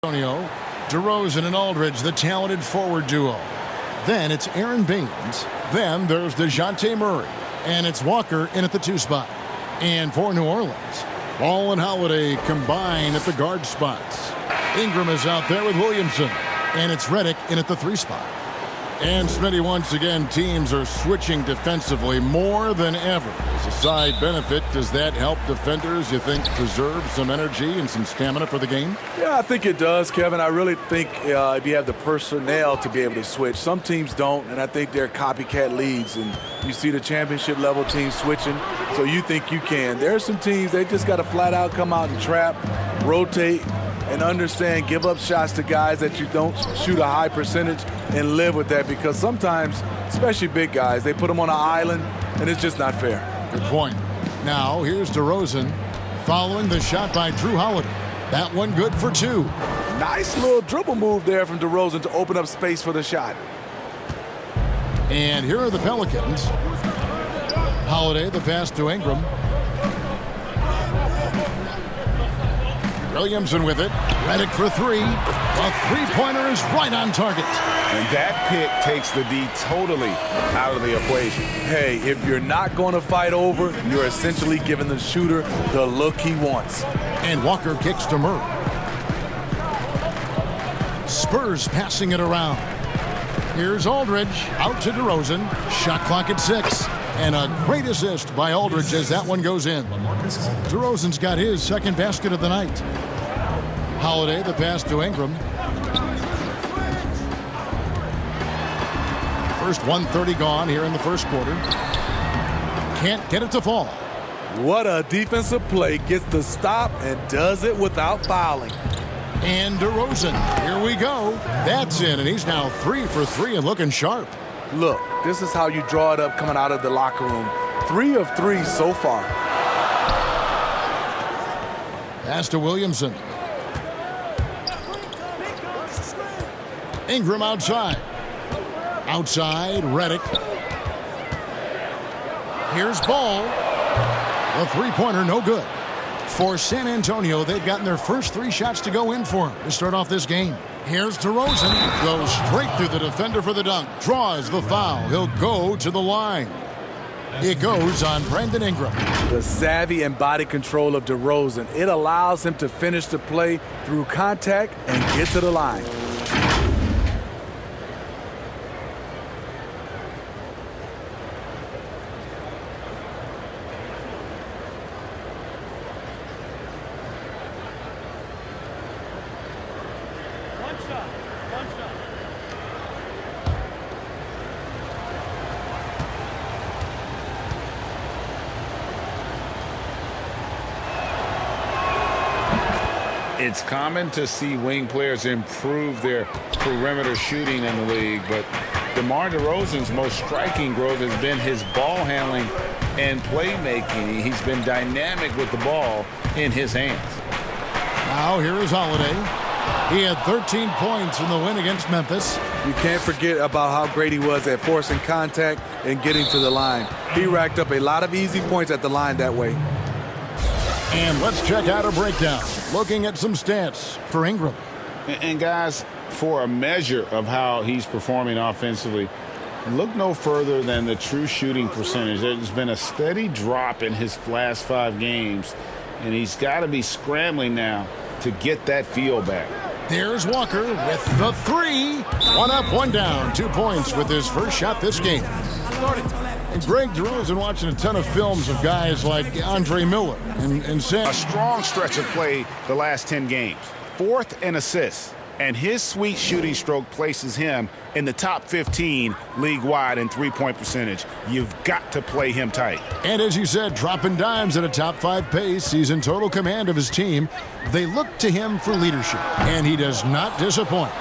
Antonio, DeRozan and Aldridge, the talented forward duo. Then it's Aaron Baines. Then there's DeJounte Murray. And it's Walker in at the 2 spot. And for New Orleans, Ball and Holiday combine at the guard spots. Ingram is out there with Williamson. And it's Redick in at the 3 spot. And Smitty, once again, teams are switching defensively more than ever. As a side benefit, does that help defenders, you think, preserve some energy and some stamina for the game? Yeah, I think it does, Kevin. I really think if you have the personnel to be able to switch. Some teams don't, and I think they're copycat leagues. And you see the championship level teams switching, so you think you can. There are some teams, they just got to flat out come out and trap, rotate, and understand, give up shots to guys that you don't shoot a high percentage and live with that, because sometimes, especially big guys, they put them on an island, and it's just not fair. Good point. Now, here's DeRozan following the shot by Drew Holiday. That one good for 2. Nice little dribble move there from DeRozan to open up space for the shot. And here are the Pelicans. Holiday, the pass to Ingram. Williamson with it. Redick for 3. A three-pointer is right on target. And that pick takes the D totally out of the equation. Hey, if you're not going to fight over, you're essentially giving the shooter the look he wants. And Walker kicks to Murray. Spurs passing it around. Here's Aldridge out to DeRozan. Shot clock at 6. And a great assist by Aldridge as that one goes in. DeRozan's got his second basket of the night. Holiday, the pass to Ingram. First 1:30 gone here in the first quarter. Can't get it to fall. What a defensive play. Gets the stop and does it without fouling. And DeRozan, here we go. That's in, and he's now 3 for 3 and looking sharp. Look, this is how you draw it up coming out of the locker room. 3 of 3 so far. Pass to Williamson. Ingram outside. Outside, Redick. Here's Ball. The three-pointer, no good. For San Antonio, they've gotten their first 3 shots to go in for him to start off this game. Here's DeRozan. Goes straight through the defender for the dunk. Draws the foul. He'll go to the line. It goes on Brandon Ingram. The savvy and body control of DeRozan. It allows him to finish the play through contact and get to the line. It's common to see wing players improve their perimeter shooting in the league, but DeMar DeRozan's most striking growth has been his ball handling and playmaking. He's been dynamic with the ball in his hands. Now here is Holiday. He had 13 points in the win against Memphis. You can't forget about how great he was at forcing contact and getting to the line. He racked up a lot of easy points at the line that way. And let's check out a breakdown. Looking at some stats for Ingram. And guys, for a measure of how he's performing offensively, look no further than the true shooting percentage. There's been a steady drop in his last 5 games, and he's got to be scrambling now to get that feel back. There's Walker with the 3. 1 up, 1 down. 2 points with his first shot this game. And Greg DeRozan watching a ton of films of guys like Andre Miller and Sam. A strong stretch of play the last 10 games. 4th in assists. And his sweet shooting stroke places him in the top 15 league-wide in three-point percentage. You've got to play him tight. And as you said, dropping dimes at a top 5 pace. He's in total command of his team. They look to him for leadership, and he does not disappoint.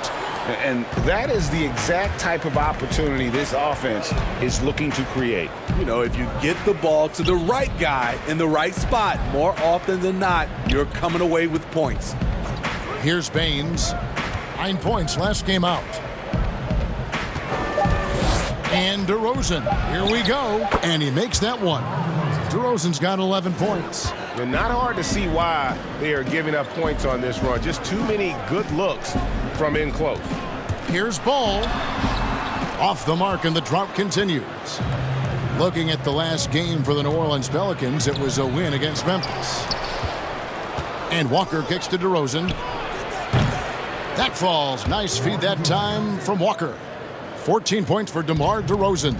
And that is the exact type of opportunity this offense is looking to create. You know, if you get the ball to the right guy in the right spot, more often than not, you're coming away with points. Here's Baines. 9 points last game out. And DeRozan. Here we go. And he makes that one. DeRozan's got 11 points. And not hard to see why they are giving up points on this run. Just too many good looks from in close. Here's Ball. Off the mark, and the drought continues. Looking at the last game for the New Orleans Pelicans, it was a win against Memphis. And Walker kicks to DeRozan. That falls. Nice feed that time from Walker. 14 points for DeMar DeRozan.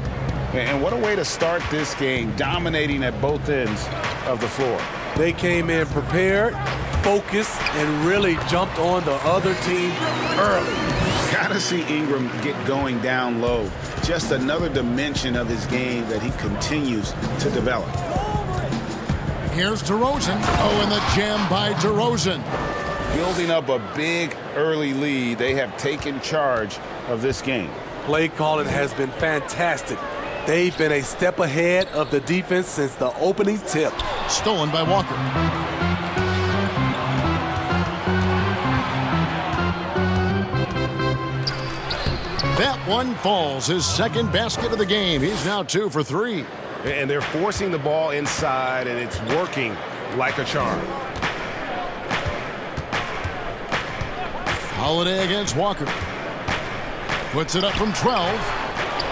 And what a way to start this game, dominating at both ends of the floor. They came in prepared, focused, and really jumped on the other team early. Gotta see Ingram get going down low. Just another dimension of his game that he continues to develop. Here's DeRozan. Oh, and the jam by DeRozan. Building up a big early lead, they have taken charge of this game. Play calling has been fantastic. They've been a step ahead of the defense since the opening tip. Stolen by Walker. That one falls. His second basket of the game. He's now 2 for 3. And they're forcing the ball inside, and it's working like a charm. Holiday against Walker. Puts it up from 12.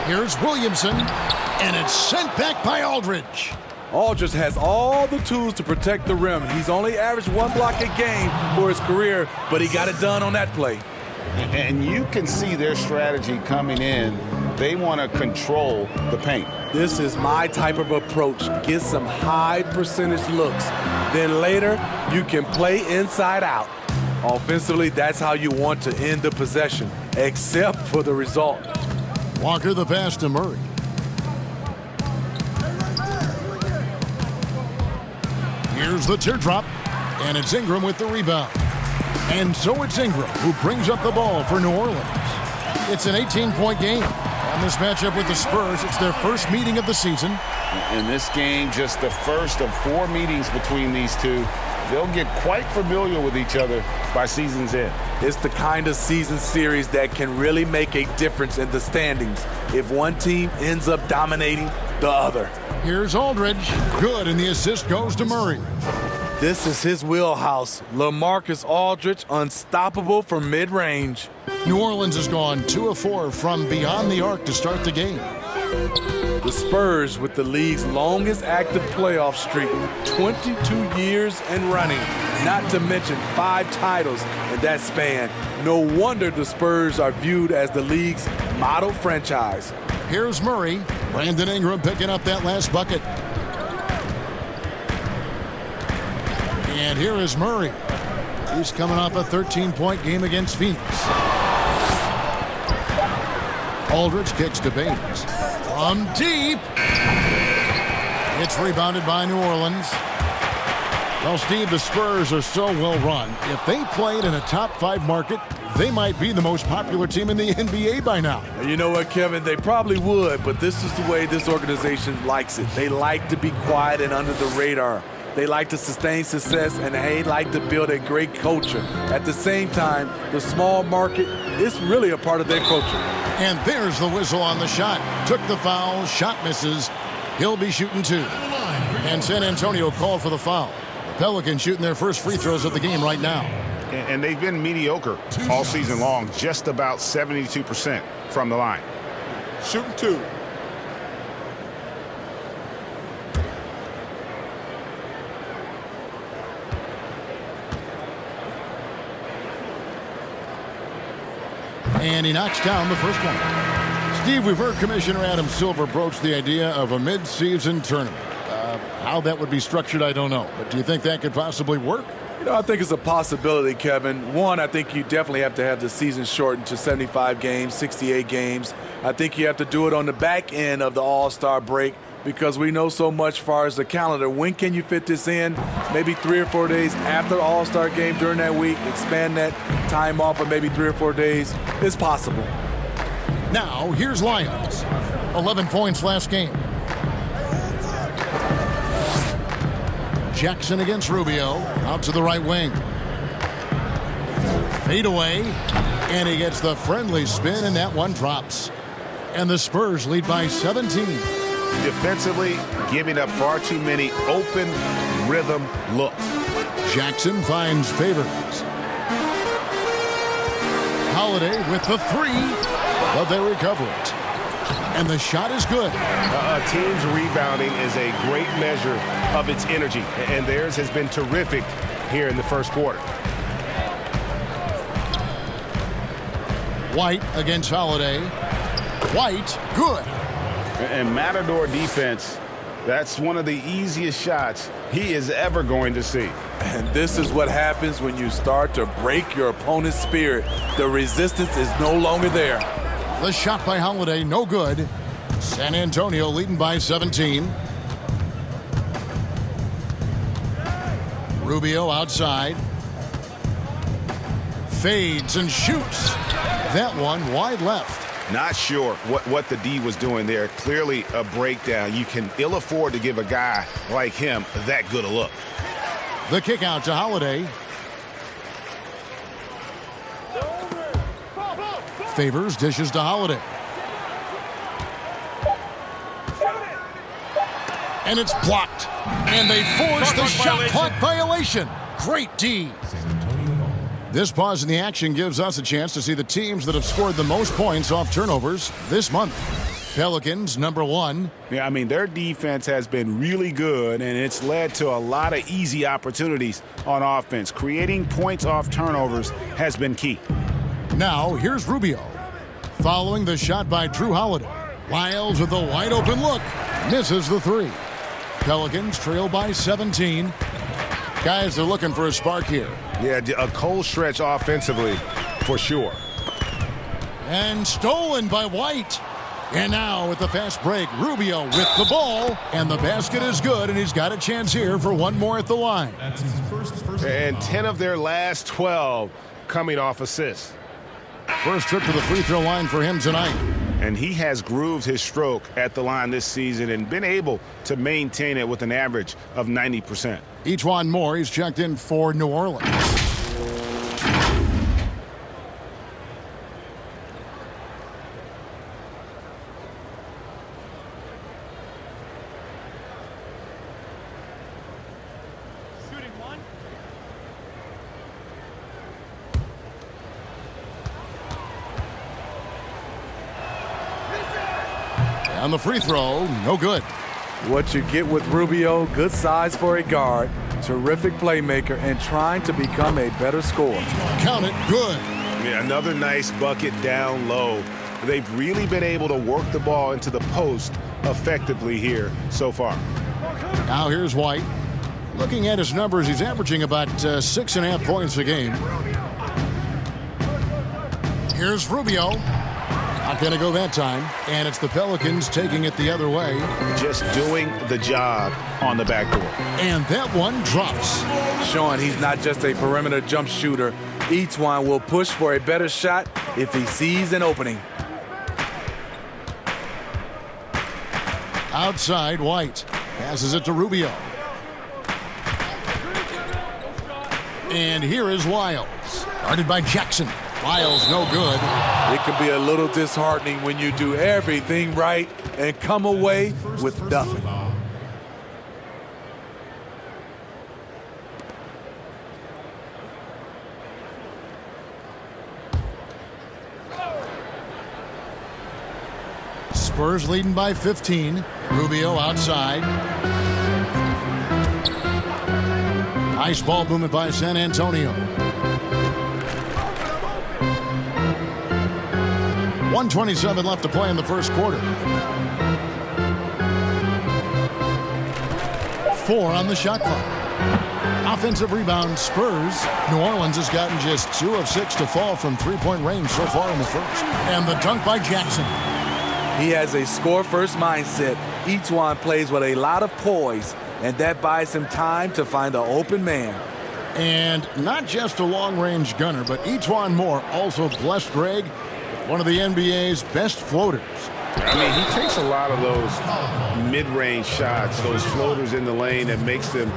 Here's Williamson. And it's sent back by Aldridge. Aldridge has all the tools to protect the rim. He's only averaged 1 block a game for his career, but he got it done on that play. And you can see their strategy coming in. They want to control the paint. This is my type of approach. Get some high percentage looks. Then later, you can play inside out. Offensively, that's how you want to end the possession, except for the result. Walker the pass to Murray. Here's the teardrop, and it's Ingram with the rebound. And so it's Ingram who brings up the ball for New Orleans. It's an 18-point game. On this matchup with the Spurs, it's their first meeting of the season. In this game, just the first of 4 meetings between these two. They'll get quite familiar with each other by season's end. It's the kind of season series that can really make a difference in the standings if one team ends up dominating the other. Here's Aldridge. Good, and the assist goes to Murray. This is his wheelhouse. LaMarcus Aldridge, unstoppable from mid-range. New Orleans has gone 2 of 4 from beyond the arc to start the game. The Spurs with the league's longest active playoff streak, 22 years and running, not to mention 5 titles in that span. No wonder the Spurs are viewed as the league's model franchise. Here's Murray. Brandon Ingram picking up that last bucket. And here is Murray. He's coming off a 13-point game against Phoenix. Aldridge kicks to Baines. From deep. It's rebounded by New Orleans. Well, Steve, the Spurs are so well run. If they played in a top 5 market, they might be the most popular team in the NBA by now. You know what, Kevin? They probably would, but this is the way this organization likes it. They like to be quiet and under the radar. They like to sustain success, and they like to build a great culture. At the same time, the small market is really a part of their culture. And there's the whistle on the shot. Took the foul, shot misses. He'll be shooting 2. And San Antonio called for the foul. The Pelicans shooting their first free throws of the game right now. And they've been mediocre all season long, just about 72% from the line. Shooting 2. And he knocks down the first one. Steve, we've heard Commissioner Adam Silver broach the idea of a mid-season tournament. How that would be structured, I don't know. But do you think that could possibly work? You know, I think it's a possibility, Kevin. One, I think you definitely have to have the season shortened to 75 games, 68 games. I think you have to do it on the back end of the All-Star break because we know so much as far as the calendar. When can you fit this in? Maybe 3 or 4 days after the All-Star game during that week. Expand that time off of maybe 3 or 4 days. It's possible. Now, here's Lyons. 11 points last game. Jackson against Rubio. Out to the right wing. Fade away. And he gets the friendly spin, and that one drops. And the Spurs lead by 17. Defensively, giving up far too many open rhythm looks. Jackson finds Favors. Holiday with the three, but they recover it. And the shot is good. A team's rebounding is a great measure of its energy, and theirs has been terrific here in the first quarter. White against Holiday. White, good. And Matador defense, that's one of the easiest shots he is ever going to see. And this is what happens when you start to break your opponent's spirit. The resistance is no longer there. The shot by Holiday, no good. San Antonio leading by 17. Rubio outside. Fades and shoots. That one wide left. Not sure what the D was doing there. Clearly a breakdown. You can ill afford to give a guy like him that good a look. The kick out to Holiday. Favors dishes to Holiday. And it's blocked. And they force the shot clock violation. Great D. This pause in the action gives us a chance to see the teams that have scored the most points off turnovers this month. Pelicans, number 1. Yeah, I mean, their defense has been really good, and it's led to a lot of easy opportunities on offense. Creating points off turnovers has been key. Now, here's Rubio. Following the shot by Drew Holiday. Lyles with a wide open look. Misses the three. Pelicans trail by 17. Guys are looking for a spark here. Yeah, a cold stretch offensively for sure. And stolen by White. And now with the fast break, Rubio with the ball. And the basket is good, and he's got a chance here for one more at the line. And 10 of their last 12 coming off assists. First trip to the free throw line for him tonight. And he has grooved his stroke at the line this season and been able to maintain it with an average of 90%. Ejuan Moore, he's checked in for New Orleans. On the free throw, no good. What you get with Rubio, good size for a guard, terrific playmaker, and trying to become a better scorer. Count it, good. Yeah, another nice bucket down low. They've really been able to work the ball into the post effectively here so far. Now here's White. Looking at his numbers, he's averaging about 6.5 points a game. Here's Rubio. Not going to go that time. And it's the Pelicans taking it the other way. Just doing the job on the backdoor. And that one drops. Showing he's not just a perimeter jump shooter. Ejuan will push for a better shot if he sees an opening. Outside, White. Passes it to Rubio. And here is Lyles. Guarded by Jackson. Lyles no good. It can be a little disheartening when you do everything right and come away with nothing. Spurs leading by 15. Rubio outside. Nice ball movement by San Antonio. 1:27 left to play in the first quarter. 4 on the shot clock. Offensive rebound, Spurs. New Orleans has gotten just 2 of 6 to fall from three-point range so far in the first. And the dunk by Jackson. He has a score-first mindset. Ejuan plays with a lot of poise, and that buys him time to find an open man. And not just a long-range gunner, but Ejuan Moore also blessed Greg with one of the NBA's best floaters. I mean, he takes a lot of those mid-range shots, those floaters in the lane, and makes them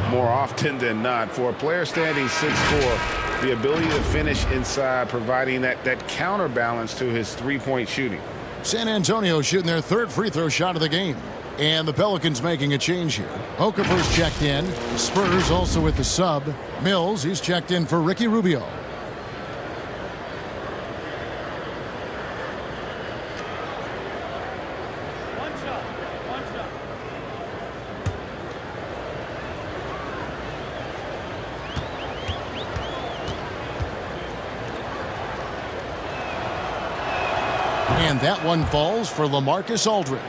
more often than not. For a player standing 6'4", the ability to finish inside, providing that counterbalance to his three-point shooting. San Antonio shooting their third free throw shot of the game. And the Pelicans making a change here. Okafor's checked in. The Spurs also with the sub. Mills, he's checked in for Ricky Rubio. And that one falls for LaMarcus Aldridge.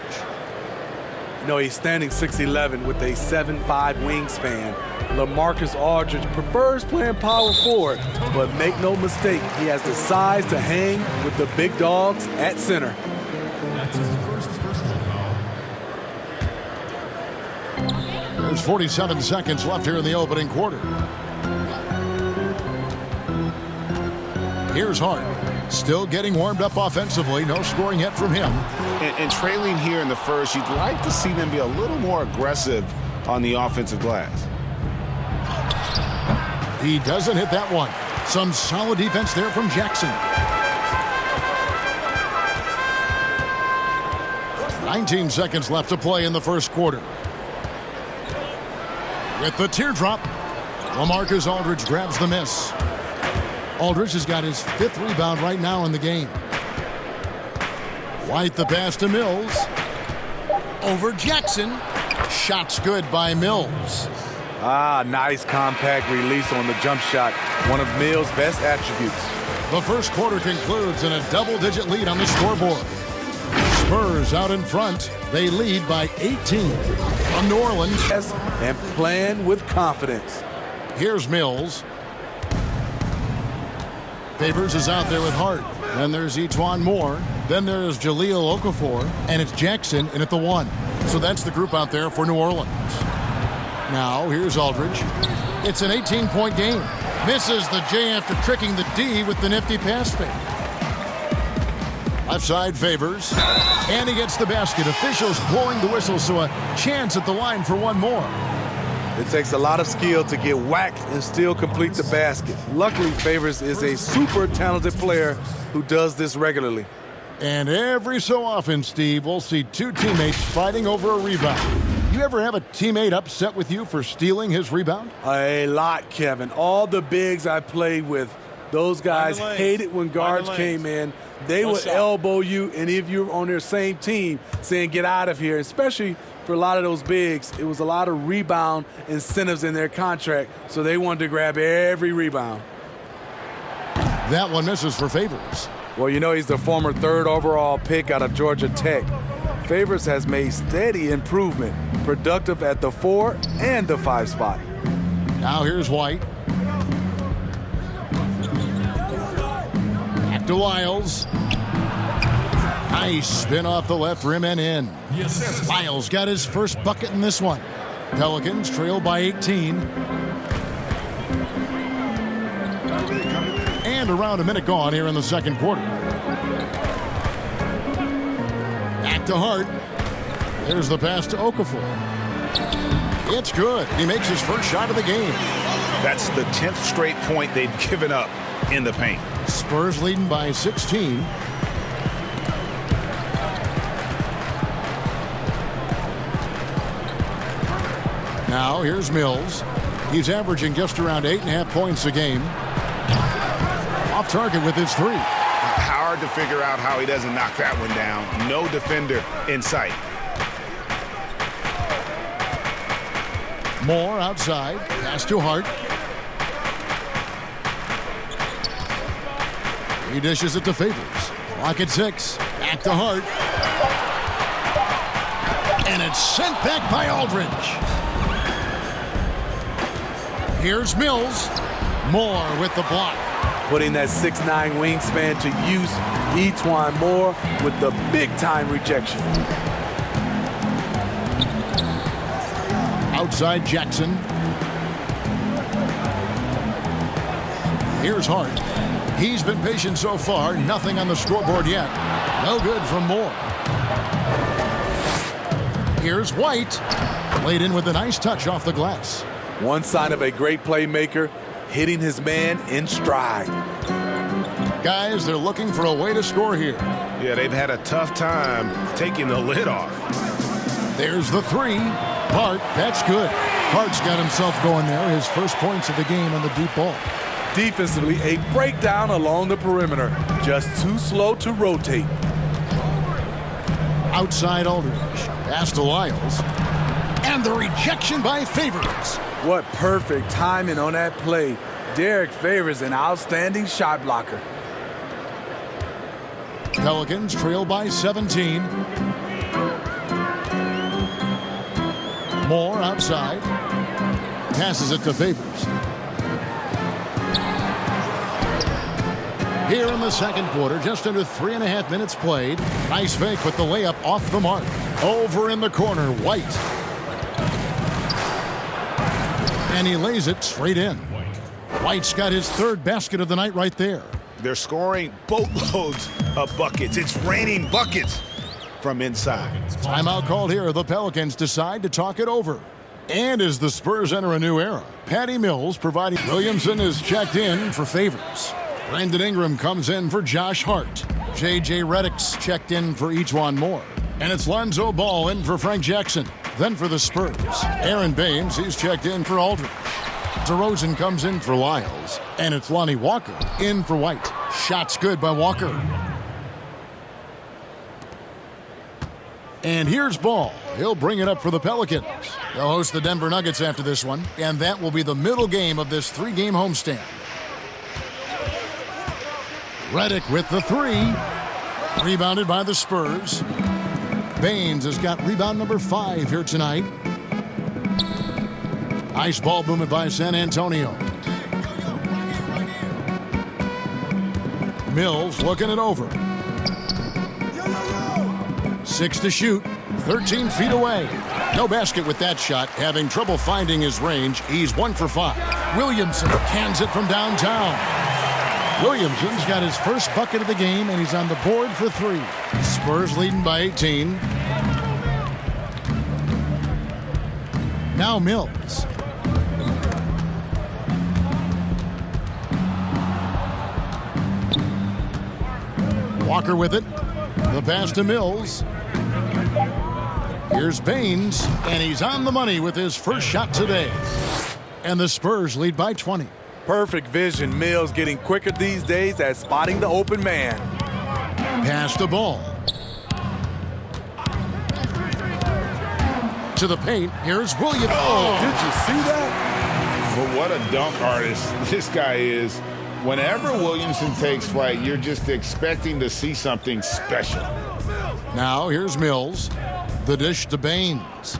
You know, he's standing 6'11" with a 7'5" wingspan. LaMarcus Aldridge prefers playing power forward, but make no mistake, he has the size to hang with the big dogs at center. There's 47 seconds left here in the opening quarter. Here's Hart. Still getting warmed up offensively. No scoring yet from him. And trailing here in the first, you'd like to see them be a little more aggressive on the offensive glass. He doesn't hit that one. Some solid defense there from Jackson. 19 seconds left to play in the first quarter. With the teardrop, LaMarcus Aldridge grabs the miss. Aldridge has got his 5th rebound right now in the game. White the pass to Mills. Over Jackson. Shot's good by Mills. Nice compact release on the jump shot. One of Mills' best attributes. The first quarter concludes in a double-digit lead on the scoreboard. Spurs out in front. They lead by 18 on New Orleans. And playing with confidence. Here's Mills. Favors is out there with Hart. Then there's Etuan Moore. Then there's Jahlil Okafor. And it's Jackson in at the 1. So that's the group out there for New Orleans. Now here's Aldridge. It's an 18-point game. Misses the J after tricking the D with the nifty pass fake. Left side Favors. And he gets the basket. Officials blowing the whistle, so a chance at the line for one more. It takes a lot of skill to get whacked and still complete the basket. Luckily, Favors is a super talented player who does this regularly. And every so often, Steve, we'll see two teammates fighting over a rebound. You ever have a teammate upset with you for stealing his rebound? A lot, Kevin. All the bigs I played with, those guys hated when guards came in. They would elbow you, and if you're on their same team, saying, get out of here, especially for a lot of those bigs, it was a lot of rebound incentives in their contract, so they wanted to grab every rebound. That one misses for Favors. Well, you know, he's the former 3rd overall pick out of Georgia Tech. Favors has made steady improvement, productive at the 4 and the 5 spot. Now here's White. Back to Lyles. Nice spin off the left rim and in. Lyles got his first bucket in this one. Pelicans trail by 18. And around a minute gone here in the second quarter. Back to Hart. There's the pass to Okafor. It's good. He makes his first shot of the game. That's the 10th straight point they've given up in the paint. Spurs leading by 16. Now here's Mills. He's averaging just around 8.5 points a game. Off target with his 3. Hard to figure out how he doesn't knock that one down. No defender in sight. Moore outside. Pass to Hart. He dishes it to Favors. Clock at 6. Back to Hart. And it's sent back by Aldridge. Here's Mills. Moore with the block. Putting that 6'9" wingspan to use. Etuan Moore with the big-time rejection. Outside Jackson. Here's Hart. He's been patient so far. Nothing on the scoreboard yet. No good from Moore. Here's White. Laid in with a nice touch off the glass. One sign of a great playmaker, hitting his man in stride. Guys, they're looking for a way to score here. Yeah, they've had a tough time taking the lid off. There's the three. Hart, that's good. Hart's got himself going there. His first points of the game on the deep ball. Defensively, a breakdown along the perimeter. Just too slow to rotate. Outside Aldridge. Pass to Lyles. And the rejection by Favors. What perfect timing on that play. Derek Favors, an outstanding shot blocker. Pelicans trail by 17. Moore outside. Passes it to Favors. Here in the second quarter, just under 3.5 minutes played. Nice fake with the layup off the mark. Over in the corner, White. And he lays it straight in. White's got his third basket of the night right there. They're scoring boatloads of buckets. It's raining buckets from inside. Timeout called here. The Pelicans decide to talk it over. And as the Spurs enter a new era, Patty Mills providing. Williamson is checked in for Favors. Brandon Ingram comes in for Josh Hart. J.J. Redick's checked in for Ejuan Moore. And it's Lonzo Ball in for Frank Jackson. Then for the Spurs, Aaron Baines, he's checked in for Aldridge. DeRozan comes in for Lyles. And it's Lonnie Walker in for White. Shots good by Walker. And here's Ball. He'll bring it up for the Pelicans. They'll host the Denver Nuggets after this one. And that will be the middle game of this 3-game homestand. Redick with the three. Rebounded by the Spurs. Baines has got rebound number 5 here tonight. Nice ball movement by San Antonio. Mills looking it over. 6 to shoot. 13 feet away. No basket with that shot. Having trouble finding his range. He's 1 for 5. Williamson cans it from downtown. Williamson's got his first bucket of the game, and he's on the board for 3. Spurs leading by 18. Now Mills. Walker with it. The pass to Mills. Here's Baines, and he's on the money with his first shot today. And the Spurs lead by 20. Perfect vision. Mills getting quicker these days at spotting the open man. Pass the ball. To the paint. Here's Williams. Oh, did you see that? Well, what a dunk artist this guy is. Whenever Williamson takes flight, you're just expecting to see something special. Now here's Mills. The dish to Baines.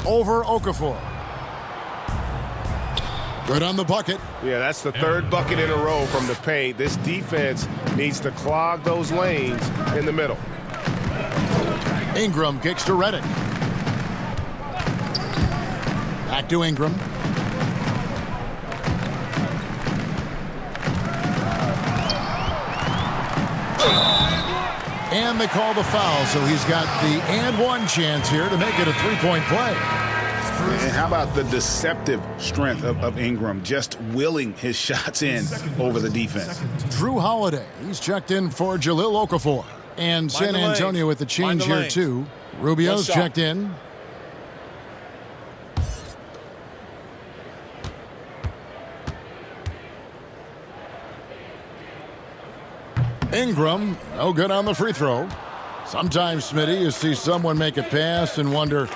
Over Okafor. Good on the bucket. Yeah, that's the third bucket in a row from the paint. This defense needs to clog those lanes in the middle. Ingram kicks to Redick. Back to Ingram. And they call the foul, so he's got the and one chance here to make it a 3-point play. And how about the deceptive strength of Ingram, just willing his shots in over the defense. Drew Holiday, he's checked in for Jahlil Okafor. And San Antonio with the change here, too. Rubio's checked in. Ingram, no good on the free throw. Sometimes, Smitty, you see someone make a pass and wonder,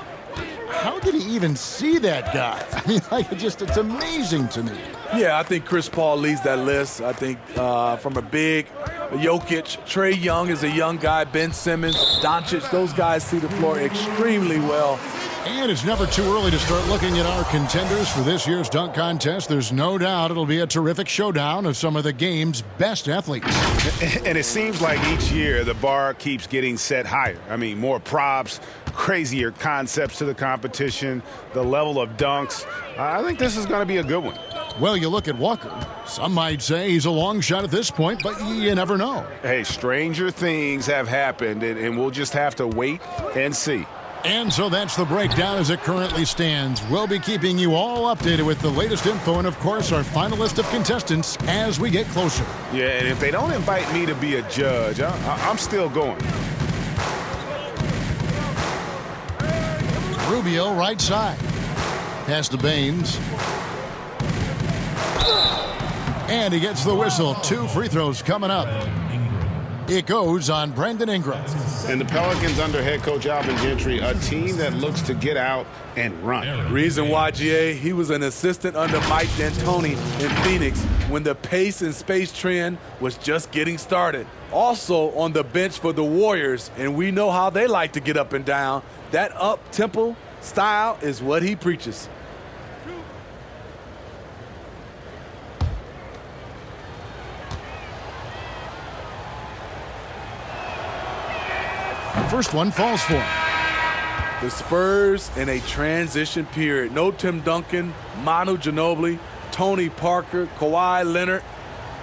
how did he even see that guy? I mean, it's amazing to me. Yeah, I think Chris Paul leads that list. I think from a big Jokic, Trae Young is a young guy, Ben Simmons, Doncic, those guys see the floor extremely well. And it's never too early to start looking at our contenders for this year's dunk contest. There's no doubt it'll be a terrific showdown of some of the game's best athletes. And it seems like each year the bar keeps getting set higher. I mean, more props, crazier concepts to the competition, the level of dunks. I think this is going to be a good one. Well, you look at Walker. Some might say he's a long shot at this point, but you never know. Hey, stranger things have happened, and we'll just have to wait and see. And so that's the breakdown as it currently stands. We'll be keeping you all updated with the latest info and, of course, our final list of contestants as we get closer. Yeah, and if they don't invite me to be a judge, I'm still going. Rubio right side. Pass to Baines. And he gets the whistle. 2 free throws coming up. It goes on Brandon Ingram. And the Pelicans under head coach Alvin Gentry, a team that looks to get out and run. Reason why, GA, he was an assistant under Mike D'Antoni in Phoenix when the pace and space trend was just getting started. Also on the bench for the Warriors, and we know how they like to get up and down. That up-tempo style is what he preaches. First one falls for him. The Spurs in a transition period. No Tim Duncan, Manu Ginobili, Tony Parker, Kawhi Leonard,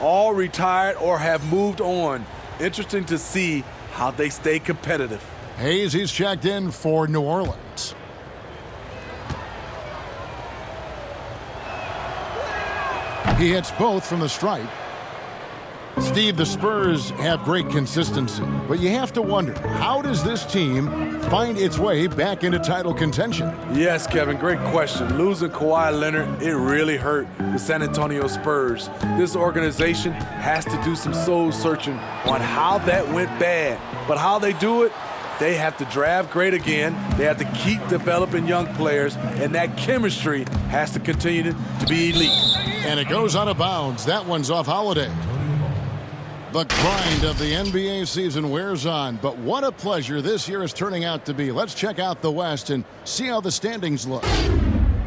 all retired or have moved on. Interesting to see how they stay competitive. Hayes, he's checked in for New Orleans. He hits both from the stripe. Steve, the Spurs have great consistency, but you have to wonder, how does this team find its way back into title contention? Yes, Kevin, great question. Losing Kawhi Leonard, it really hurt the San Antonio Spurs. This organization has to do some soul searching on how that went bad. But how they do it, they have to draft great again. They have to keep developing young players, and that chemistry has to continue to be elite. And it goes out of bounds. That one's off Holiday. The grind of the NBA season wears on, but what a pleasure this year is turning out to be. Let's check out the West and see how the standings look.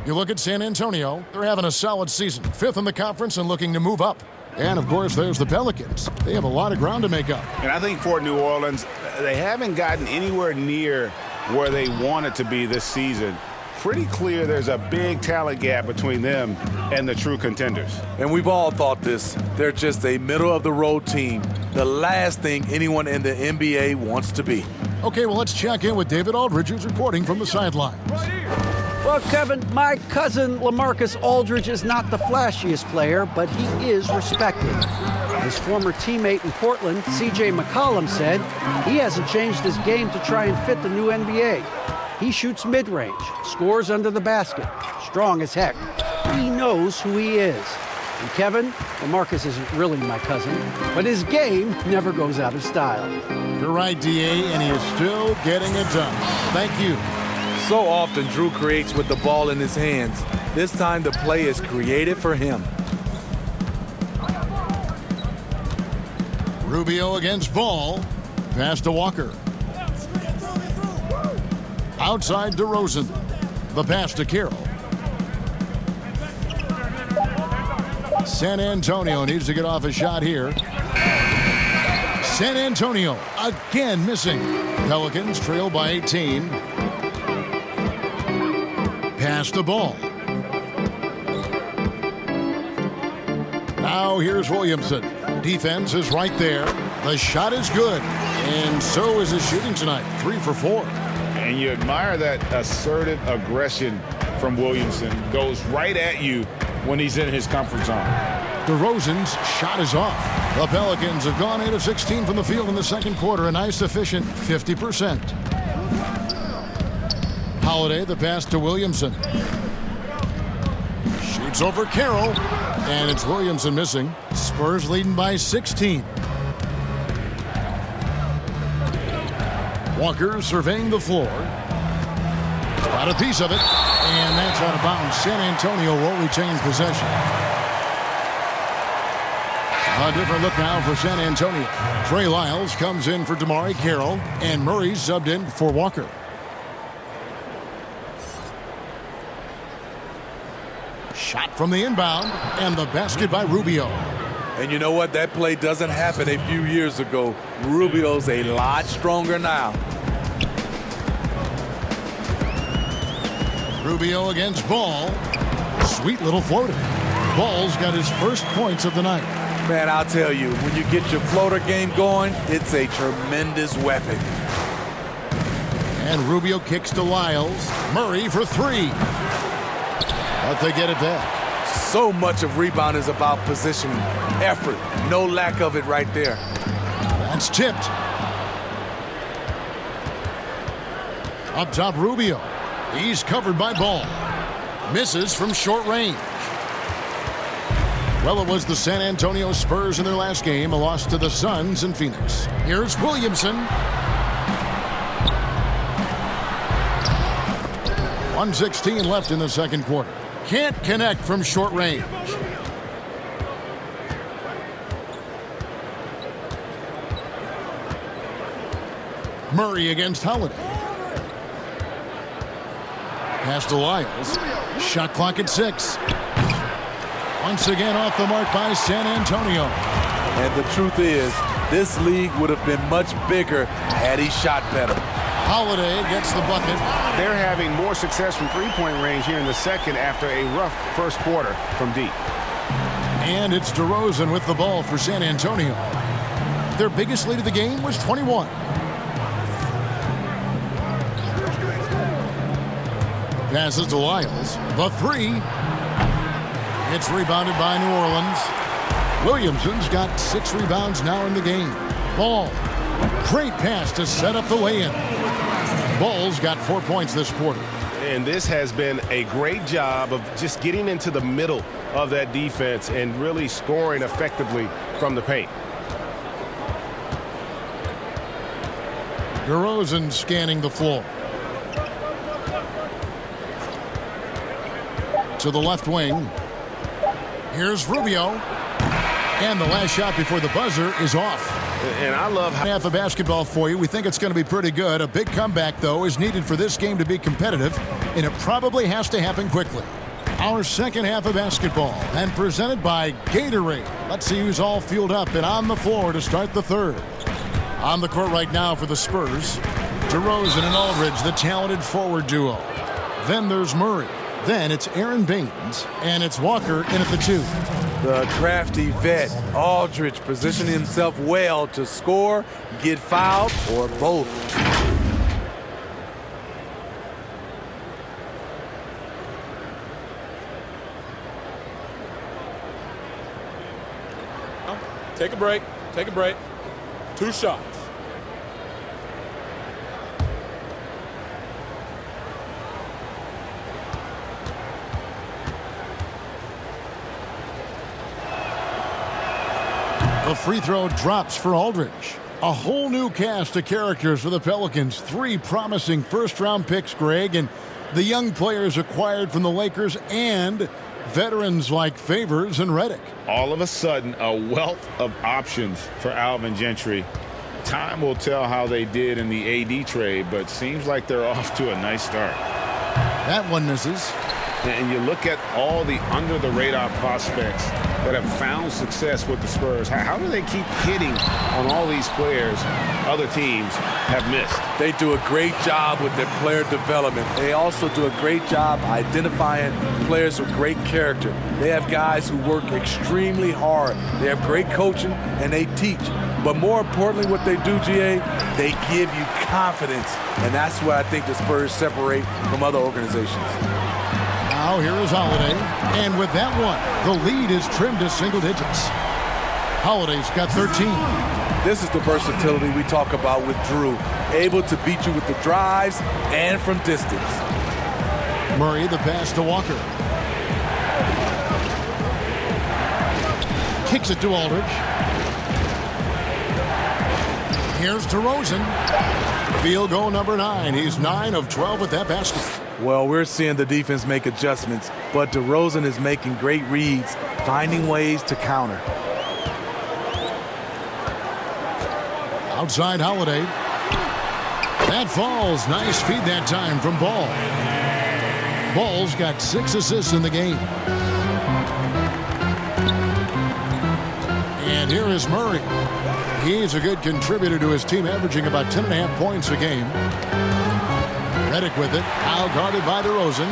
You look at San Antonio, they're having a solid season. 5th in the conference and looking to move up. And, of course, there's the Pelicans. They have a lot of ground to make up. And I think for New Orleans, they haven't gotten anywhere near where they wanted to be this season. Pretty clear there's a big talent gap between them and the true contenders. And we've all thought this. They're just a middle-of-the-road team. The last thing anyone in the NBA wants to be. Okay, well, let's check in with David Aldridge, who's reporting from the sidelines. Well, Kevin, my cousin LaMarcus Aldridge is not the flashiest player, but he is respected. His former teammate in Portland, C.J. McCollum, said he hasn't changed his game to try and fit the new NBA. He shoots mid-range, scores under the basket, strong as heck. He knows who he is. And Kevin, LaMarcus isn't really my cousin, but his game never goes out of style. You're right, D.A., and he is still getting it done. Thank you. So often Drew creates with the ball in his hands. This time the play is created for him. Rubio against Ball. Pass to Walker. Outside DeRozan. The pass to Carroll. San Antonio needs to get off a shot here. San Antonio again missing. Pelicans trail by 18. Pass the ball. Now here's Williamson. Defense is right there. The shot is good. And so is his shooting tonight. 3 for 4. And you admire that assertive aggression from Williamson. Goes right at you when he's in his comfort zone. DeRozan's shot is off. The Pelicans have gone 8 of 16 from the field in the second quarter. A nice efficient 50%. Holiday, the pass to Williamson. Shoots over Carroll. And it's Williamson missing. Spurs leading by 16. Walker surveying the floor. Got a piece of it. And that's out of bounds. San Antonio will retain possession. A different look now for San Antonio. Trey Lyles comes in for DeMar Carroll. And Murray subbed in for Walker. Shot from the inbound. And the basket by Rubio. And you know what? That play doesn't happen a few years ago. Rubio's a lot stronger now. Rubio against Ball. Sweet little floater. Ball's got his first points of the night. Man, I'll tell you, when you get your floater game going, it's a tremendous weapon. And Rubio kicks to Lyles. Murray for 3. But they get it back. So much of rebound is about positioning, effort, no lack of it right there. That's tipped. Up top, Rubio. He's covered by Ball. Misses from short range. Well, it was the San Antonio Spurs in their last game, a loss to the Suns in Phoenix. Here's Williamson. 1:16 left in the second quarter. Can't connect from short range. Murray against Holiday. Pass to Lyles. Shot clock at 6. Once again off the mark by San Antonio. And the truth is, this league would have been much bigger had he shot better. Holiday gets the bucket. They're having more success from three-point range here in the second after a rough first quarter from deep. And it's DeRozan with the ball for San Antonio. Their biggest lead of the game was 21. Passes to Lyles. The three. It's rebounded by New Orleans. Williamson's got 6 rebounds now in the game. Ball. Great pass to set up the lay-in. Ball's got 4 points this quarter. And this has been a great job of just getting into the middle of that defense and really scoring effectively from the paint. DeRozan scanning the floor. To the left wing. Here's Rubio. And the last shot before the buzzer is off. And I love how half of basketball for you. We think it's going to be pretty good. A big comeback, though, is needed for this game to be competitive, and it probably has to happen quickly. Our second half of basketball, and presented by Gatorade. Let's see who's all fueled up and on the floor to start the third. On the court right now for the Spurs, DeRozan and Aldridge, the talented forward duo. Then there's Murray. Then it's Aaron Baines, and it's Walker in at the 2. The crafty vet, Aldridge, positioning himself well to score, get fouled, or both. Take a break. Take a break. 2 shots. The free throw drops for Aldridge. A whole new cast of characters for the Pelicans. 3 promising first-round picks, Greg, and the young players acquired from the Lakers and veterans like Favors and Redick. All of a sudden, a wealth of options for Alvin Gentry. Time will tell how they did in the AD trade, but seems like they're off to a nice start. That one misses. And you look at all the under-the-radar prospects that have found success with the Spurs. How do they keep hitting on all these players other teams have missed? They do a great job with their player development. They also do a great job identifying players with great character. They have guys who work extremely hard. They have great coaching, and they teach. But more importantly, what they do, GA, they give you confidence. And that's where I think the Spurs separate from other organizations. Now here is Holiday, and with that one, the lead is trimmed to single digits. Holiday's got 13. This is the versatility we talk about with Drew, able to beat you with the drives and from distance. Murray, the pass to Walker. Kicks it to Aldridge. Here's DeRozan. Field goal number 9. He's 9 of 12 with that basket. Well, we're seeing the defense make adjustments, but DeRozan is making great reads, finding ways to counter. Outside Holiday. That falls. Nice feed that time from Ball. Ball's got 6 assists in the game. And here is Murray. He's a good contributor to his team, averaging about 10.5 points a game. Redick with it, now guarded by DeRozan.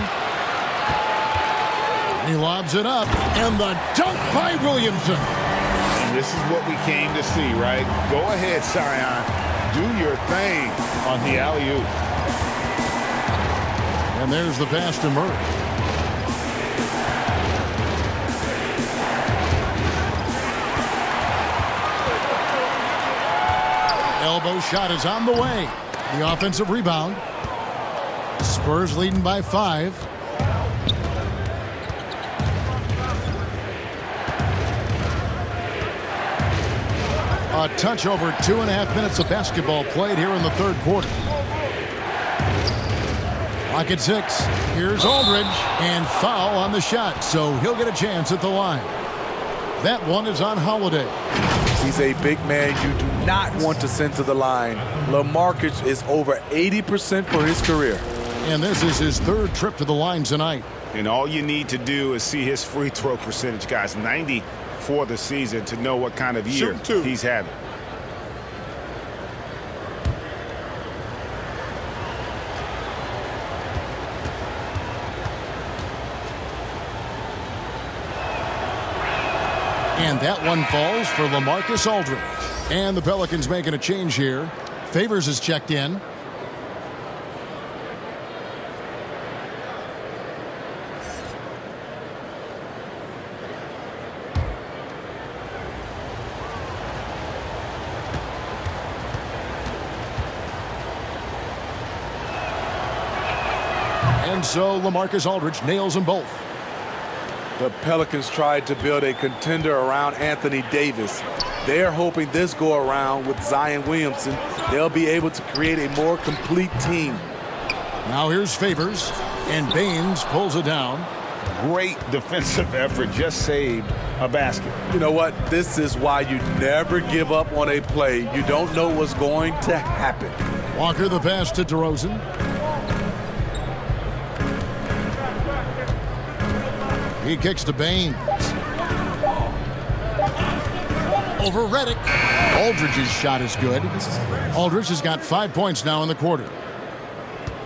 He lobs it up, and the dunk by Williamson. And this is what we came to see, right? Go ahead, Zion. Do your thing on the alley-oop. And there's the pass to Murray. Elbow shot is on the way. The offensive rebound. Spurs leading by 5. A touch over 2.5 minutes of basketball played here in the third quarter. Clock at 6. Here's Aldridge, and foul on the shot, so he'll get a chance at the line. That one is on Holiday. He's a big man you do not want to send to the line. LaMarcus is over 80% for his career. And this is his third trip to the line tonight. And all you need to do is see his free throw percentage, guys. 90 for the season to know what kind of year he's having. And that one falls for LaMarcus Aldridge. And the Pelicans making a change here. Favors is checked in. And so LaMarcus Aldridge nails them both. The Pelicans tried to build a contender around Anthony Davis. They're hoping this go around with Zion Williamson, they'll be able to create a more complete team. Now here's Favors, and Baines pulls it down. Great defensive effort, just saved a basket. You know what? This is why you never give up on a play. You don't know what's going to happen. Walker the pass to DeRozan. He kicks to Baines. Over Redick. Aldridge's shot is good. Aldridge has got 5 points now in the quarter.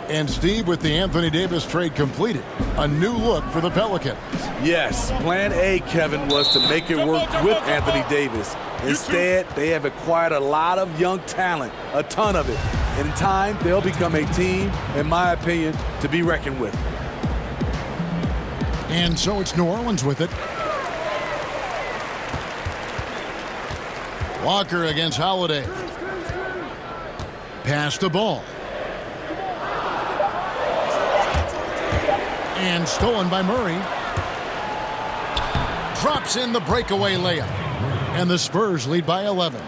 And Steve, with the Anthony Davis trade completed, a new look for the Pelicans. Yes, plan A, Kevin, was to make it work with Anthony Davis. Instead, they have acquired a lot of young talent, a ton of it. In time, they'll become a team, in my opinion, to be reckoned with. And so it's New Orleans with it. Walker against Holiday. Pass the ball. And stolen by Murray. Drops in the breakaway layup. And the Spurs lead by 11.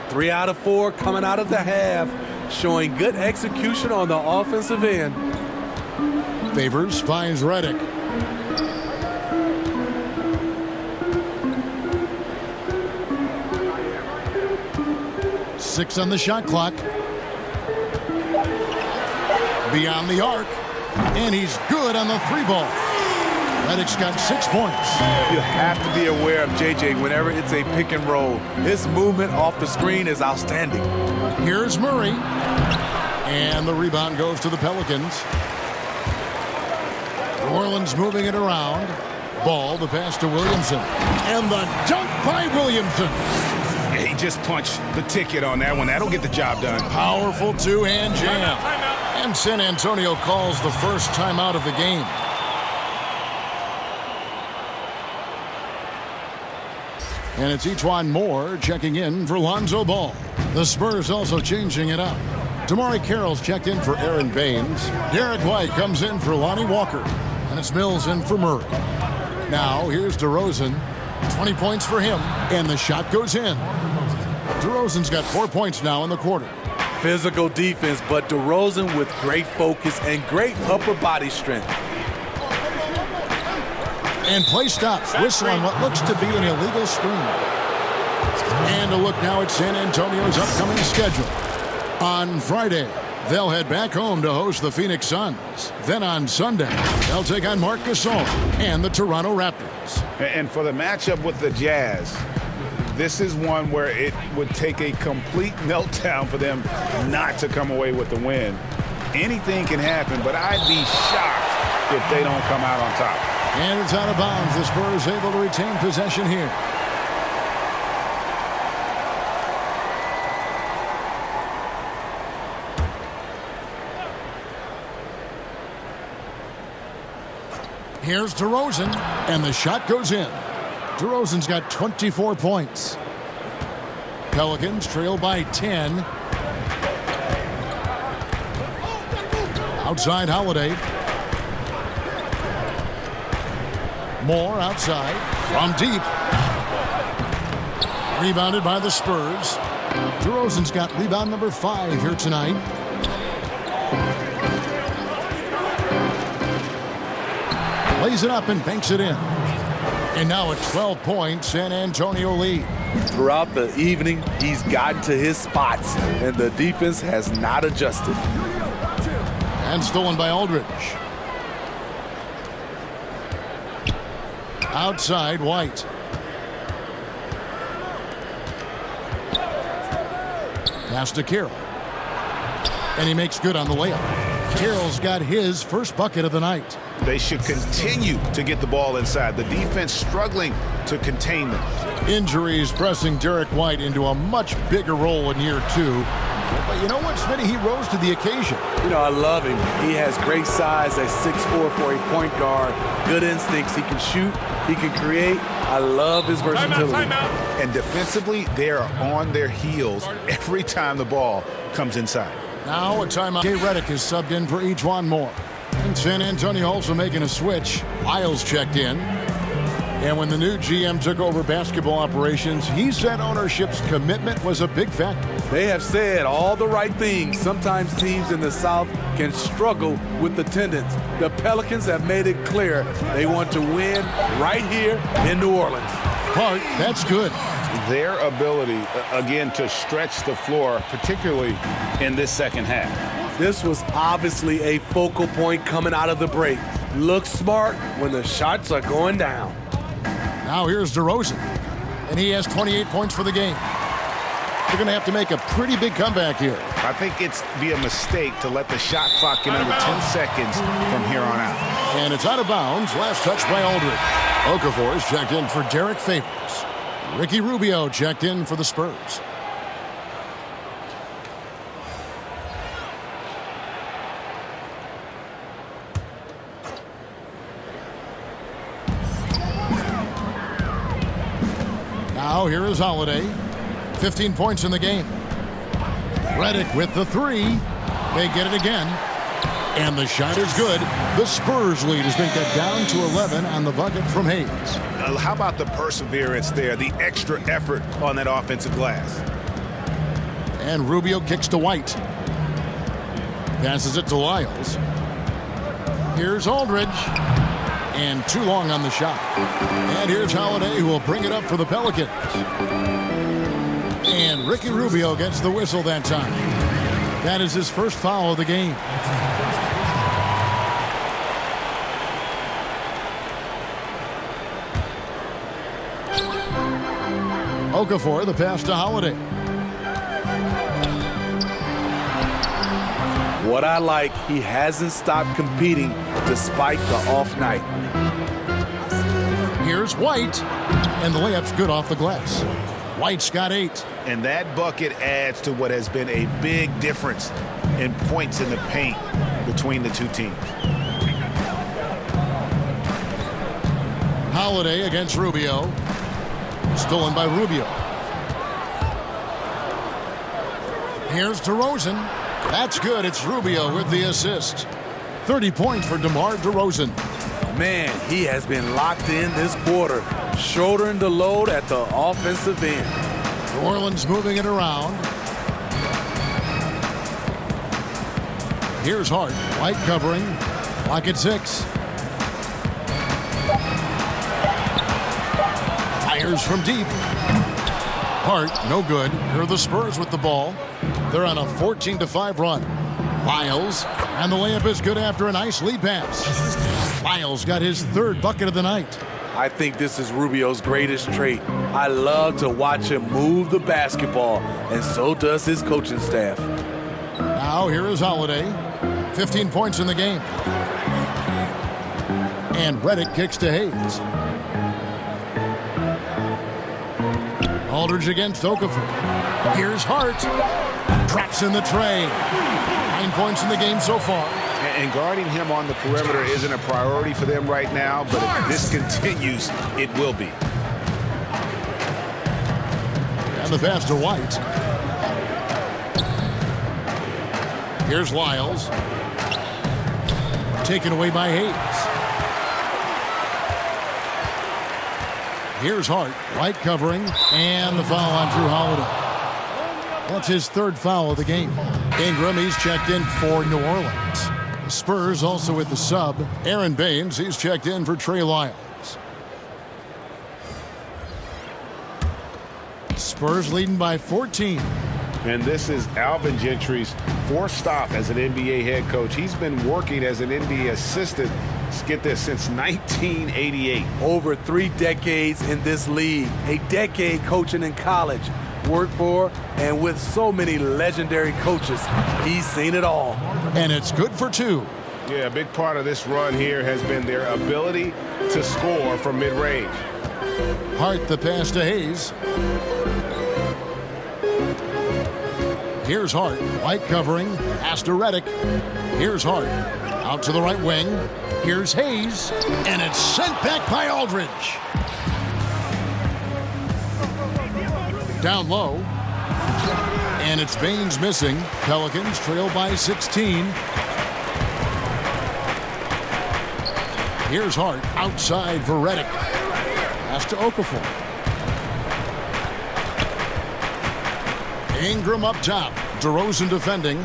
3 out of 4 coming out of the half, showing good execution on the offensive end. Favors finds Redick. Six on the shot clock. Beyond the arc. And he's good on the 3 ball. Redick's got 6 points. You have to be aware of JJ whenever it's a pick and roll. His movement off the screen is outstanding. Here's Murray. And the rebound goes to the Pelicans. New Orleans moving it around. Ball, the pass to Williamson. And the dunk by Williamson. He just punched the ticket on that one. That'll get the job done. Powerful two-hand jam. And San Antonio calls the first timeout of the game. And it's E'Twaun Moore checking in for Lonzo Ball. The Spurs also changing it up. Damari Carroll's checked in for Aaron Baines. Derek White comes in for Lonnie Walker. And it's Mills in for Murray. Now here's DeRozan. 20 points for him. And the shot goes in. DeRozan's got 4 points now in the quarter. Physical defense, but DeRozan with great focus and great upper body strength. And play stops. Whistle on what looks to be an illegal screen. And a look now at San Antonio's upcoming schedule. On Friday, they'll head back home to host the Phoenix Suns. Then on Sunday, they'll take on Marc Gasol and the Toronto Raptors. And for the matchup with the Jazz, this is one where it would take a complete meltdown for them not to come away with the win. Anything can happen, but I'd be shocked if they don't come out on top. And it's out of bounds. The Spurs able to retain possession here. Here's DeRozan, and the shot goes in. DeRozan's got 24 points. Pelicans trail by 10. Outside Holiday. Moore outside. From deep. Rebounded by the Spurs. DeRozan's got rebound number 5 here tonight. Lays it up and banks it in. And now a 12-point San Antonio lead. Throughout the evening, he's gotten to his spots, and the defense has not adjusted. And stolen by Aldridge. Outside White. Pass to Carroll. And he makes good on the layup. Carroll's got his first bucket of the night. They should continue to get the ball inside. The defense struggling to contain them. Injuries pressing Derek White into a much bigger role in year 2. But you know what, Smitty? He rose to the occasion. You know, I love him. He has great size at 6'4" for a point guard. Good instincts. He can shoot. He can create. I love his versatility. Timeout. And defensively, they are on their heels every time the ball comes inside. Now a timeout. Jay Redick is subbed in for Ejuan Moore. And San Antonio also making a switch. Lyles checked in. And when the new GM took over basketball operations, he said ownership's commitment was a big factor. They have said all the right things. Sometimes teams in the South can struggle with attendance. The Pelicans have made it clear they want to win right here in New Orleans. Hart, that's good. Their ability, again, to stretch the floor, particularly in this second half. This was obviously a focal point coming out of the break. Look smart when the shots are going down. Now here's DeRozan, and he has 28 points for the game. They're going to have to make a pretty big comeback here. I think it's be a mistake to let the shot clock get under 10 seconds from here on out. And it's out of bounds. Last touch by Aldridge. Okafor's checked in for Derek Favors. Ricky Rubio checked in for the Spurs. Now here is Holiday. 15 points in the game. Redick with the 3. They get it again. And the shot is good. The Spurs lead has been cut down to 11 on the bucket from Hayes. How about the perseverance there, the extra effort on that offensive glass? And Rubio kicks to White. Passes it to Lyles. Here's Aldridge. And too long on the shot. And here's Holiday, who will bring it up for the Pelicans. And Ricky Rubio gets the whistle that time. That is his first foul of the game. Okafor, the pass to Holiday. What I like, he hasn't stopped competing despite the off night. Here's White, and the layup's good off the glass. White's got 8. And that bucket adds to what has been a big difference in points in the paint between the two teams. Holiday against Rubio. Stolen by Rubio. Here's DeRozan. That's good. It's Rubio with the assist. 30 points for DeMar DeRozan. Man, he has been locked in this quarter, shouldering the load at the offensive end. New Orleans moving it around. Here's Hart. White covering. Clock at 6. Fires from deep. Hart, no good. Here are the Spurs with the ball. They're on a 14-5 run. Lyles, and the layup is good after a nice lead pass. Lyles got his 3rd bucket of the night. I think this is Rubio's greatest trait. I love to watch him move the basketball, and so does his coaching staff. Now here is Holiday. 15 points in the game. And Redick kicks to Hayes. Aldridge against Okafor. Here's Hart. Traps in the tray. 9 points in the game so far. And guarding him on the perimeter isn't a priority for them right now, but if this continues, it will be. And the pass to White. Here's Lyles. taken away by Hayes. Here's Hart, White covering, and the foul on Drew Holiday. That's his third foul of the game. Ingram, he's checked in for New Orleans. The Spurs also with the sub. Aaron Baines, he's checked in for Trey Lyles. Spurs leading by 14. And this is Alvin Gentry's fourth stop as an NBA head coach. He's been working as an NBA assistant, let's get this, since 1988. Over 3 decades in this league. A decade coaching in college. Worked for and with so many legendary coaches. He's seen it all. And it's good for 2. Yeah, a big part of this run here has been their ability to score from mid-range. Hart the pass to Hayes. Here's Hart, White covering, pass to Redick. Here's Hart, out to the right wing. Here's Hayes, and it's sent back by Aldridge. Down low, and it's Baines missing. Pelicans trail by 16. Here's Hart, outside for Redick. Pass to Okafor. Ingram up top. DeRozan defending.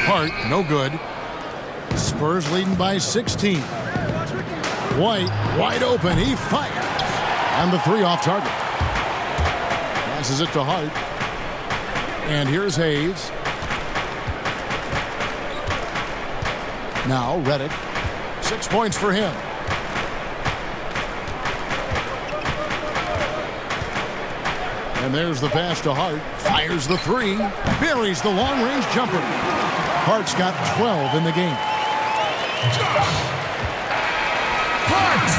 Hart, no good. Spurs leading by 16. White, wide open. He fires. And the 3 off target. Passes it to Hart. And here's Hayes. Now Redick. 6 points for him. And there's the pass to Hart. Fires the 3. Buries the long-range jumper. Hart's got 12 in the game. Hart!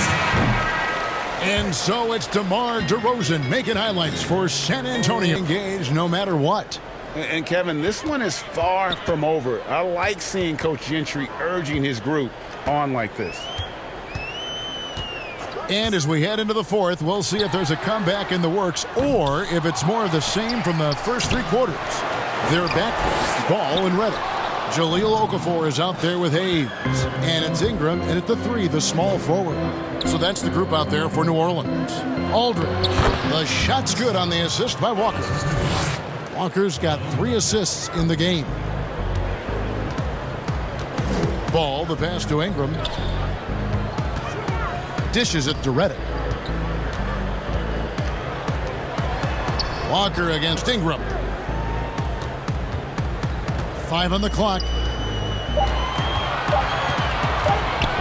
And so it's DeMar DeRozan making highlights for San Antonio. Engaged no matter what. And Kevin, this one is far from over. I like seeing Coach Gentry urging his group on like this. And as we head into the 4th, we'll see if there's a comeback in the works or if it's more of the same from the first 3 quarters. They're back. Ball and Redick. Jahlil Okafor is out there with Hayes. And it's Ingram, and at the 3, the small forward. So that's the group out there for New Orleans. Aldridge. The shot's good on the assist by Walker. Walker's got 3 assists in the game. Ball, the pass to Ingram. Dishes it to Redick. Walker against Ingram. 5 on the clock.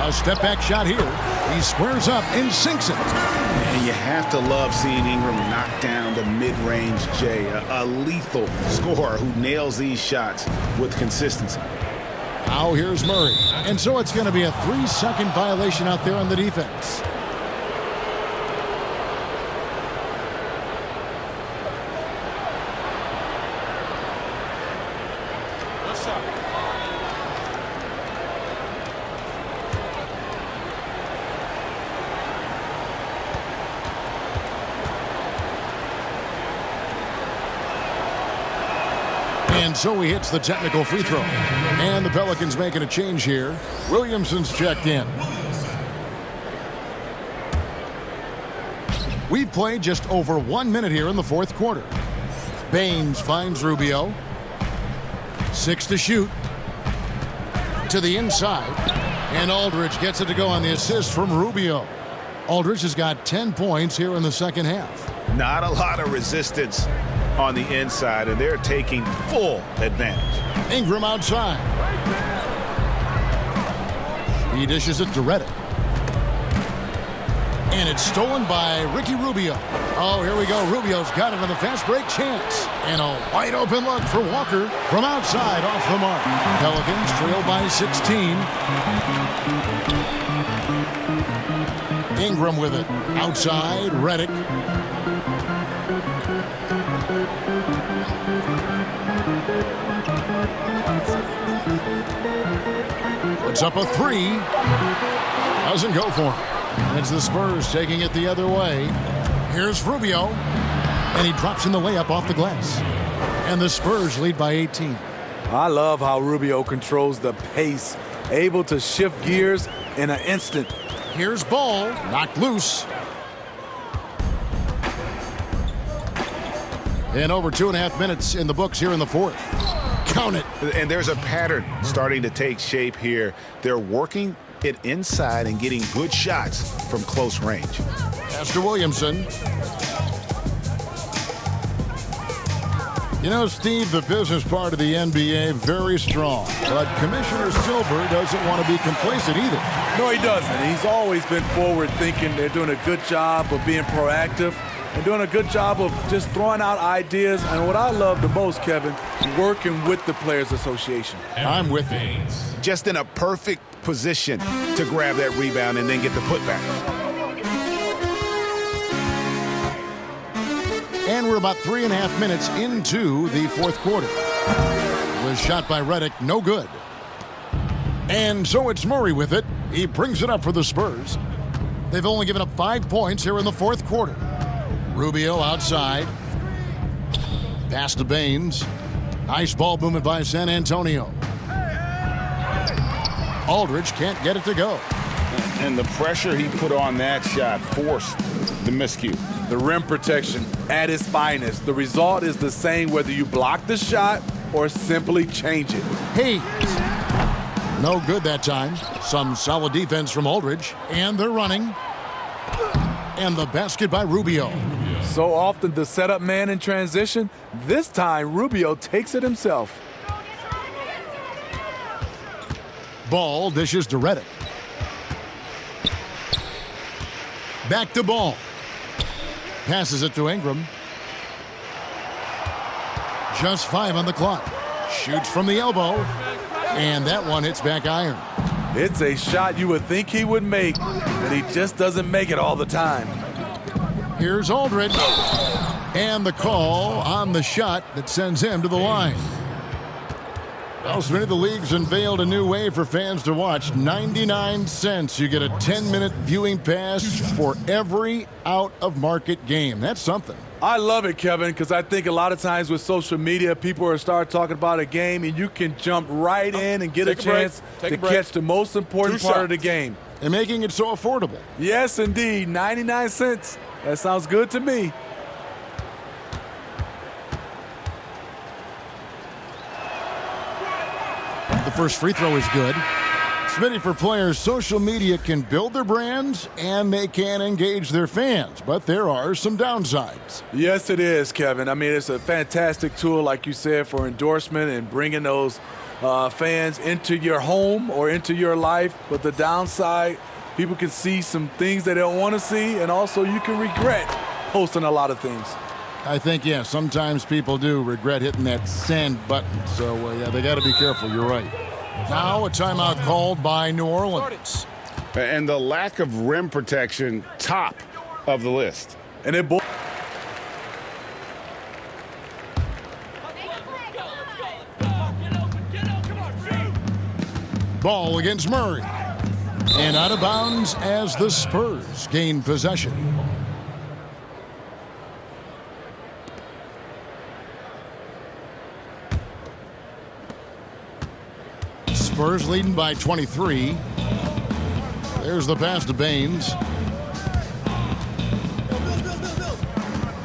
A step back shot here. He squares up and sinks it. And you have to love seeing Ingram knock down the mid-range J, a lethal scorer who nails these shots with consistency. Now here's Murray. And so it's going to be a 3-second violation out there on the defense. And so he hits the technical free throw. And the Pelicans making a change here. Williamson's checked in. We've played just over 1 minute here in the 4th quarter. Baines finds Rubio. 6 to shoot. To the inside. And Aldridge gets it to go on the assist from Rubio. Aldridge has got 10 points here in the second half. Not a lot of resistance on the inside, and they're taking full advantage. Ingram outside. He dishes it to Redick. And it's stolen by Ricky Rubio. Oh, here we go. Rubio's got it on the fast break chance. And a wide open look for Walker from outside off the mark. Pelicans trail by 16. Ingram with it. Outside, Redick. Puts up a 3. Doesn't go for him. And it's the Spurs taking it the other way. Here's Rubio. And he drops in the layup off the glass. And the Spurs lead by 18. I love how Rubio controls the pace, able to shift gears in an instant. Here's Ball, knocked loose. And over 2.5 minutes in the books here in the fourth. Count it. And there's a pattern starting to take shape here. They're working it inside and getting good shots from close range. Pastor Williamson. You know, Steve, the business part of the NBA, very strong. But Commissioner Silver doesn't want to be complacent either. No, he doesn't. He's always been forward thinking. They're doing a good job of being proactive and doing a good job of just throwing out ideas. And what I love the most, Kevin, working with the Players Association. I'm with you. Just in a perfect position to grab that rebound and then get the putback. And we're about 3.5 minutes into the fourth quarter. Was shot by Redick, no good. And so it's Murray with it. He brings it up for the Spurs. They've only given up 5 points here in the fourth quarter. Rubio outside. Pass to Baines. Nice ball movement by San Antonio. Aldridge can't get it to go. And the pressure he put on that shot forced the miscue. The rim protection at its finest. The result is the same whether you block the shot or simply change it. Hayes. No good that time. Some solid defense from Aldridge. And they're running. And the basket by Rubio. So often the setup man in transition. This time Rubio takes it himself. Ball dishes to Redick. Back to Ball. Passes it to Ingram. Just 5 on the clock. Shoots from the elbow. And that one hits back iron. It's a shot you would think he would make, but he just doesn't make it all the time. Here's Aldridge. And the call on the shot that sends him to the line. Well, Smitty, the league's unveiled a new way for fans to watch. 99 cents. You get a 10-minute viewing pass for every out-of-market game. That's something. I love it, Kevin, because I think a lot of times with social media, people are start talking about a game, and you can jump right in and get a chance to catch the most important part of the game. And making it so affordable. Yes, indeed. 99 cents. That sounds good to me. The first free throw is good. Smitty, for players, social media can build their brands and they can engage their fans, but there are some downsides. Yes, it is, Kevin. I mean, it's a fantastic tool, like you said, for endorsement and bringing those fans into your home or into your life. But the downside, people can see some things they don't want to see, and also you can regret posting a lot of things. I think, yeah, sometimes people do regret hitting that send button. So, yeah, they got to be careful. You're right. Now a timeout called by New Orleans. And the lack of rim protection, top of the list. And it Ball against Murray. And out of bounds as the Spurs gain possession. Spurs leading by 23. There's the pass to Baines.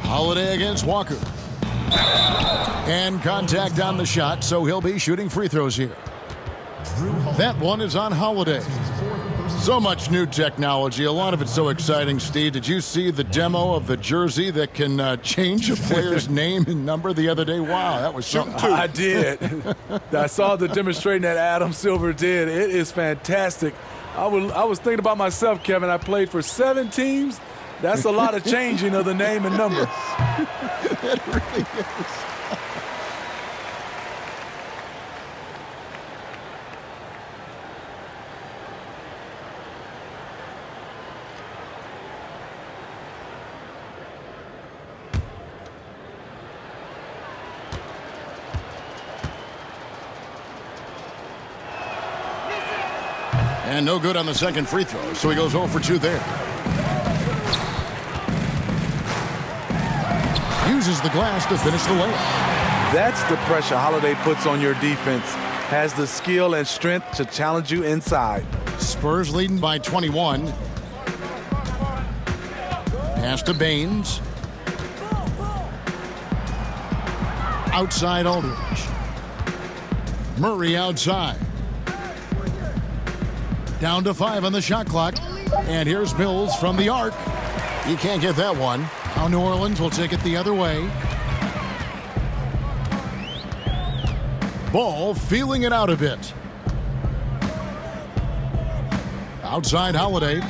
Holiday against Walker. And contact on the shot, so he'll be shooting free throws here. That one is on Holiday. So much new technology. A lot of it's so exciting, Steve. Did you see the demo of the jersey that can change a player's name and number the other day? Wow, that was something. I did. I saw the demonstration that Adam Silver did. It is fantastic. I was thinking about myself, Kevin. I played for 7 teams. That's a lot of changing of the name and number. It really is. And no good on the second free throw, so he goes 0 for 2 there. Uses the glass to finish the layup. That's the pressure Holiday puts on your defense. Has the skill and strength to challenge you inside. Spurs leading by 21. Pass to Baines. Outside Aldridge. Murray outside. Down to 5 on the shot clock. And here's Mills from the arc. He can't get that one. Now New Orleans will take it the other way. Ball feeling it out a bit. Outside Holiday.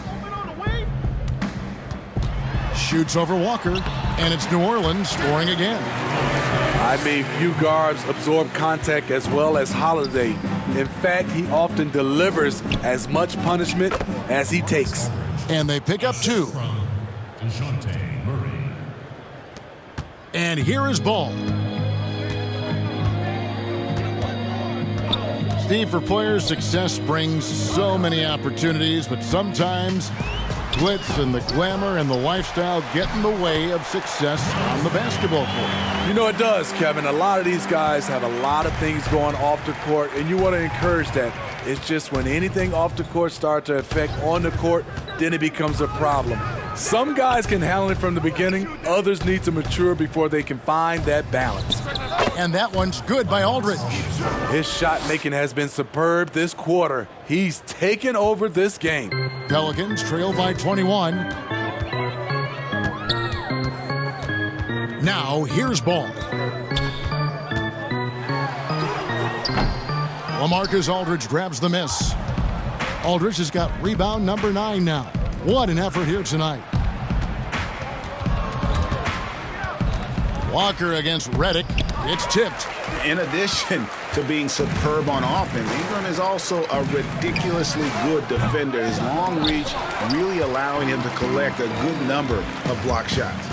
Shoots over Walker. And it's New Orleans scoring again. I mean, few guards absorb contact as well as Holiday. In fact, he often delivers as much punishment as he takes. And they pick up 2. And here is Ball. Steve, for players, success brings so many opportunities, but sometimes the glitz and the glamour and the lifestyle get in the way of success on the basketball court. You know it does, Kevin. A lot of these guys have a lot of things going off the court, and you want to encourage that. It's just when anything off the court starts to affect on the court, then it becomes a problem. Some guys can handle it from the beginning. Others need to mature before they can find that balance. And that one's good by Aldridge. His shot making has been superb this quarter. He's taken over this game. Pelicans trail by 21. Now here's Ball. LaMarcus Aldridge grabs the miss. Aldridge has got rebound number 9 now. What an effort here tonight. Walker against Redick. It's tipped. In addition to being superb on offense, Ingram is also a ridiculously good defender. His long reach really allowing him to collect a good number of block shots.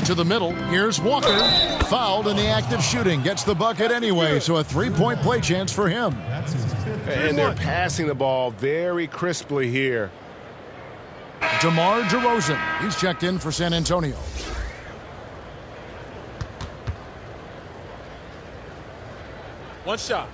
To the middle, here's Walker. Fouled in the act of shooting. Gets the bucket anyway, so a 3-point play chance for him. And they're passing the ball very crisply here. DeMar DeRozan. He's checked in for San Antonio. One shot.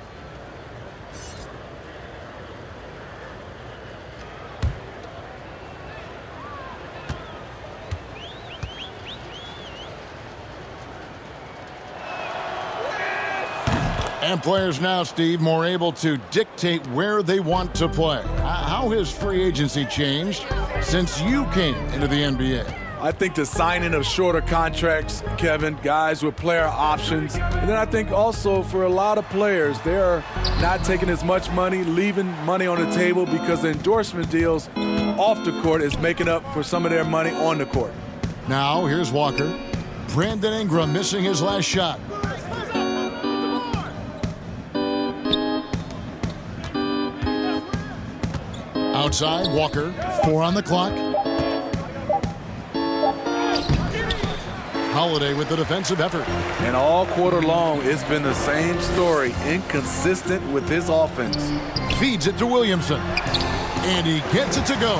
And players now, Steve, more able to dictate where they want to play. How has free agency changed since you came into the NBA? I think the signing of shorter contracts, Kevin, guys with player options. And then I think also for a lot of players, they're not taking as much money, leaving money on the table because the endorsement deals off the court is making up for some of their money on the court. Now, here's Walker. Brandon Ingram missing his last shot. Outside, Walker, 4 on the clock. Holiday with the defensive effort. And all quarter long, it's been the same story, inconsistent with his offense. Feeds it to Williamson. And he gets it to go.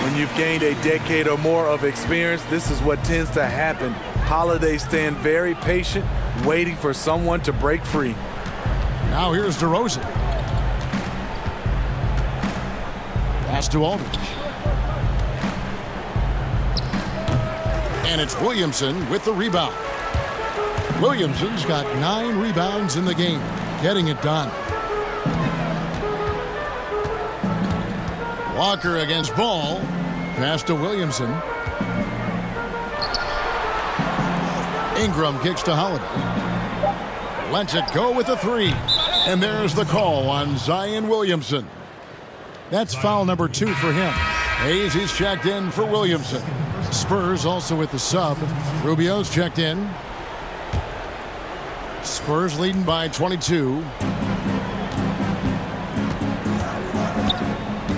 When you've gained a decade or more of experience, this is what tends to happen. Holiday staying very patient, waiting for someone to break free. Now here's DeRozan. Pass to Aldridge. And it's Williamson with the rebound. Williamson's got 9 rebounds in the game, getting it done. Walker against Ball. Pass to Williamson. Ingram kicks to Holiday. Lets it go with a 3. And there's the call on Zion Williamson. That's foul number 2 for him. Hayes, he's checked in for Williamson. Spurs also with the sub. Rubio's checked in. Spurs leading by 22.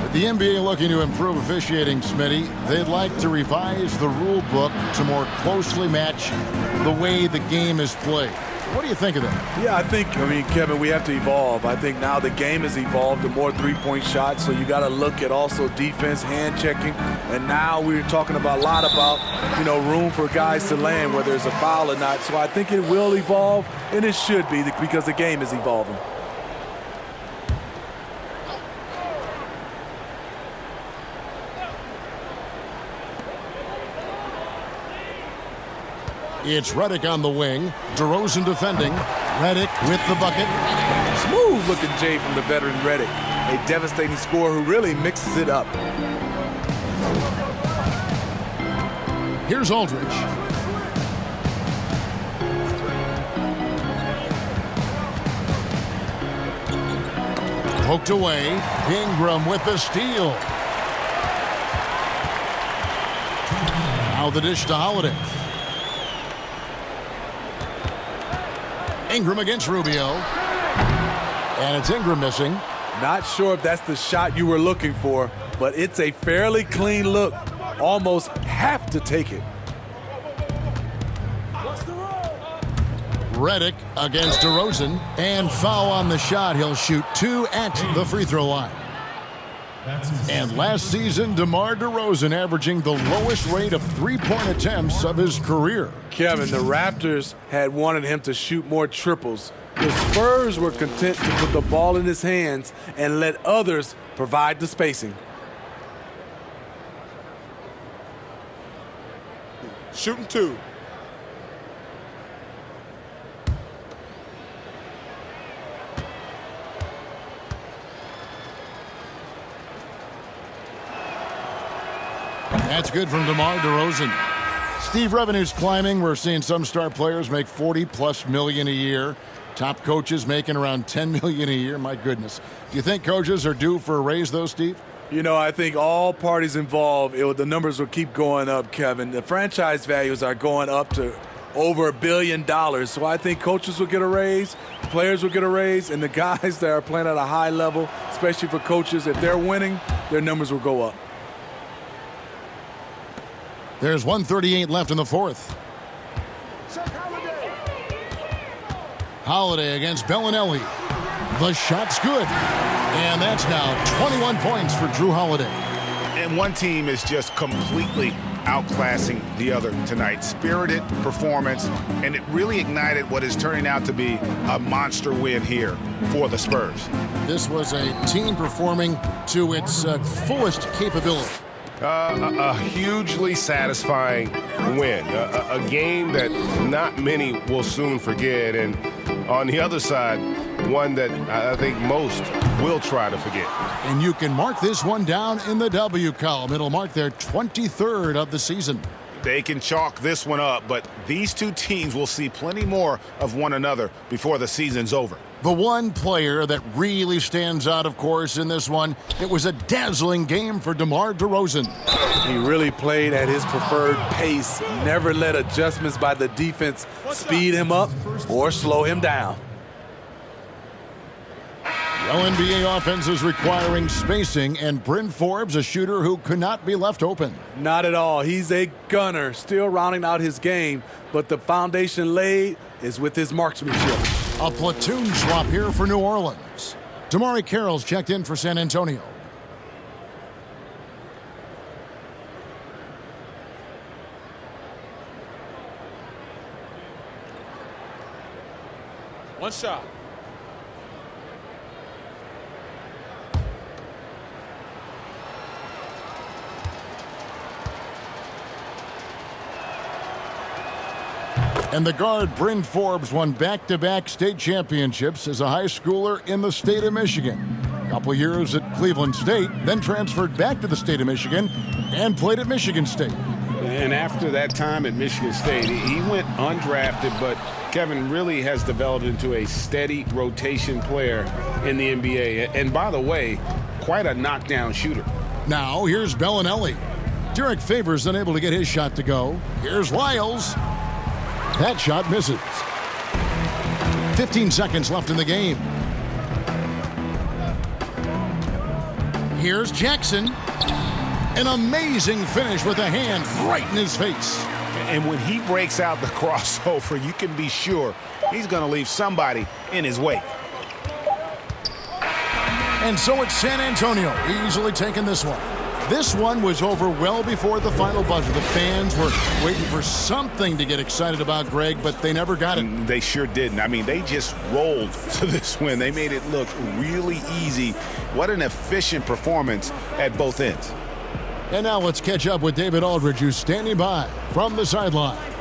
With the NBA looking to improve officiating, Smitty, they'd like to revise the rule book to more closely match the way the game is played. What do you think of that? Yeah, I mean, Kevin, we have to evolve. I think now the game has evolved to more three-point shots, so you got to look at also defense, hand checking, and now we're talking about a lot about, room for guys to land, whether it's a foul or not. So I think it will evolve, and it should be because the game is evolving. It's Redick on the wing. DeRozan defending. Redick with the bucket. Smooth looking J from the veteran Redick. A devastating scorer who really mixes it up. Here's Aldridge. Poked away. Ingram with the steal. Now the dish to Holiday. Ingram against Rubio. And it's Ingram missing. Not sure if that's the shot you were looking for, but it's a fairly clean look. Almost have to take it. Redick against DeRozan. And foul on the shot. He'll shoot 2 at the free throw line. And last season, DeMar DeRozan averaging the lowest rate of three-point attempts of his career. Kevin, the Raptors had wanted him to shoot more triples. The Spurs were content to put the ball in his hands and let others provide the spacing. Shooting 2. That's good from DeMar DeRozan. Steve, revenue's climbing. We're seeing some star players make $40+ million a year. Top coaches making around $10 million a year. My goodness. Do you think coaches are due for a raise, though, Steve? I think all parties involved, the numbers will keep going up, Kevin. The franchise values are going up to over $1 billion. So I think coaches will get a raise, players will get a raise, and the guys that are playing at a high level, especially for coaches, if they're winning, their numbers will go up. There's 1:38 left in the fourth. Holiday against Bellinelli. The shot's good. And that's now 21 points for Drew Holiday. And one team is just completely outclassing the other tonight. Spirited performance, and it really ignited what is turning out to be a monster win here for the Spurs. This was a team performing to its fullest capability. A hugely satisfying win, a game that not many will soon forget, and on the other side, one that I think most will try to forget. And you can mark this one down in the W column. It'll mark their 23rd of the season. They can chalk this one up, but these two teams will see plenty more of one another before the season's over. The one player that really stands out, of course, in this one, it was a dazzling game for DeMar DeRozan. He really played at his preferred pace, never let adjustments by the defense speed him up or slow him down. Well, NBA offense is requiring spacing, and Bryn Forbes, a shooter who could not be left open. Not at all. He's a gunner, still rounding out his game, but the foundation laid is with his marksmanship. A platoon swap here for New Orleans. Damari Carroll's checked in for San Antonio. One shot. And the guard, Bryn Forbes, won back-to-back state championships as a high schooler in the state of Michigan. A couple years at Cleveland State, then transferred back to the state of Michigan and played at Michigan State. And after that time at Michigan State, he went undrafted, but Kevin really has developed into a steady rotation player in the NBA. And by the way, quite a knockdown shooter. Now, here's Bellinelli. Derek Favors unable to get his shot to go. Here's Lyles. That shot misses. 15 seconds left in the game. Here's Jackson. An amazing finish with a hand right in his face. And when he breaks out the crossover, you can be sure he's going to leave somebody in his wake. And so it's San Antonio easily taking this one. This one was over well before the final buzzer. The fans were waiting for something to get excited about, Greg, but they never got it. They sure didn't. I mean, they just rolled to this win. They made it look really easy. What an efficient performance at both ends. And now let's catch up with David Aldridge, who's standing by from the sideline.